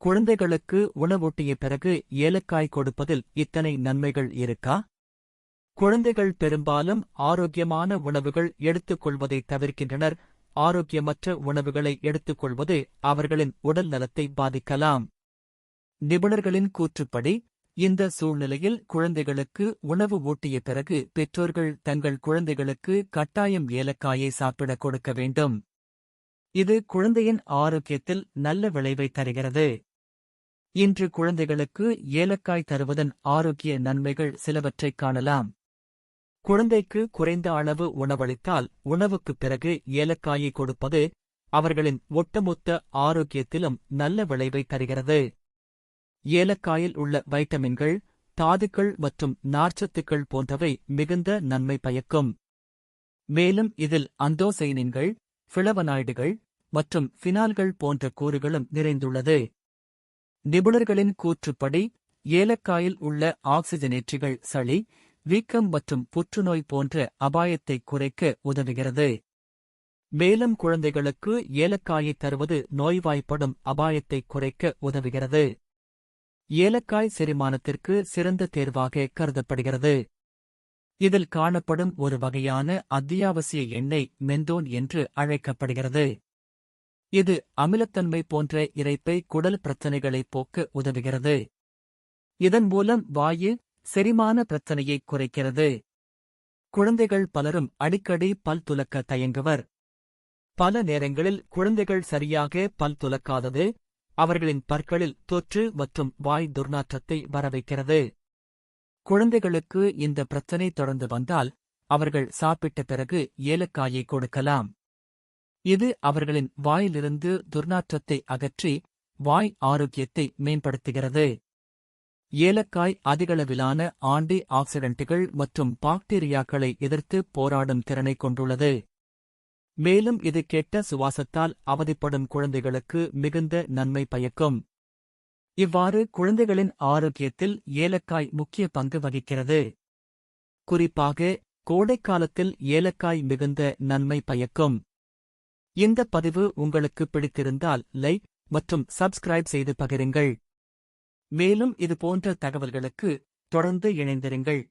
குழந்தைகளுக்கு உணவூட்டிய பிறகு ஏலக்காய் கொடுப்பதில் இத்தனை நன்மைகள் இருக்கா? குழந்தைகள் பெரும்பாலும் ஆரோக்கியமான உணவுகள் எடுத்துக்கொள்வதை தவிர்க்கின்றனர். ஆரோக்கியமற்ற உணவுகளை எடுத்துக்கொள்வது அவர்களின் உடல் நலத்தை பாதிக்கலாம். நிபுணர்களின் கூற்றுப்படி, இந்த சூழ்நிலையில் குழந்தைகளுக்கு உணவு ஊட்டிய பிறகு பெற்றோர்கள் தங்கள் குழந்தைகளுக்கு கட்டாயம் ஏலக்காயை சாப்பிடக் கொடுக்க வேண்டும். இது குழந்தையின் ஆரோக்கியத்தில் நல்ல விளைவை தருகிறது. இன்று குழந்தைகளுக்கு ஏலக்காய் தருவதன் ஆரோக்கிய நன்மைகள் சிலவற்றைக் காணலாம். குழந்தைக்கு குறைந்த அளவு உணவளித்தால் உணவுக்குப் பிறகு ஏலக்காயை கொடுப்பது அவர்களின் ஒட்டுமொத்த ஆரோக்கியத்திலும் நல்ல விளைவை தருகிறது. ஏலக்காயில் உள்ள வைட்டமின்கள், தாதுக்கள் மற்றும் நார்ச்சத்துக்கள் போன்றவை மிகுந்த நன்மை பயக்கும். மேலும் இதில் அந்தோசைனின்கள், ஃபிளவனாய்டுகள் மற்றும் ஃபினால்கள் போன்ற கூறுகளும் நிறைந்துள்ளது. நிபுணர்களின் கூற்றுப்படி, ஏலக்காயில் உள்ள ஆக்சிஜனேற்றிகள் சளி, வீக்கம் மற்றும் புற்றுநோய் போன்ற அபாயத்தை குறைக்க உதவுகிறது. மேலும் குழந்தைகளுக்கு ஏலக்காயை தருவது நோய்வாய்ப்படும் அபாயத்தை குறைக்க உதவுகிறது. ஏலக்காய் செரிமானத்திற்கு சிறந்த தேர்வாக கருதப்படுகிறது. இதில் காணப்படும் ஒரு வகையான அத்தியாவசிய எண்ணெய் மெந்தோன் என்று அழைக்கப்படுகிறது. இது அமிலத்தன்மை போன்ற இரைப்பை குடல் பிரச்சனைகளை போக்க உதவுகிறது. இதன் மூலம் வாயு, செரிமான பிரச்சனையை குறைக்கிறது. குழந்தைகள் பலரும் அடிக்கடி பல் துலக்க தயங்குவர். பல நேரங்களில் குழந்தைகள் சரியாக பல் துலக்காதது அவர்களின் பற்களில் தொற்று மற்றும் வாய் துர்நாற்றத்தை வரவைக்கிறது. குழந்தைகளுக்கு இந்த பிரச்சனை தொடர்ந்து வந்தால் அவர்கள் சாப்பிட்ட பிறகு ஏலக்காயை கொடுக்கலாம். இது அவர்களின் வாயிலிருந்து துர்நாற்றத்தை அகற்றி வாய் ஆரோக்கியத்தை மேம்படுத்துகிறது. ஏலக்காய் அதிகளவிலான ஆன்டி ஆக்சிடென்ட்டுகள் மற்றும் பாக்டீரியாக்களை எதிர்த்து போராடும் திறனை கொண்டுள்ளது. மேலும் இது கெட்ட சுவாசத்தால் அவதிப்படும் குழந்தைகளுக்கு மிகுந்த நன்மை பயக்கும். இவ்வாறு குழந்தைகளின் ஆரோக்கியத்தில் ஏலக்காய் முக்கிய பங்கு வகிக்கிறது. குறிப்பாக கோடைக்காலத்தில் ஏலக்காய் மிகுந்த நன்மை பயக்கும். இந்த பதிவு உங்களுக்கு பிடித்திருந்தால் லைக் மற்றும் சப்ஸ்கிரைப் செய்து பகிருங்கள். மேலும் இதுபோன்ற தகவல்களுக்கு தொடர்ந்து இணைந்திருங்கள்.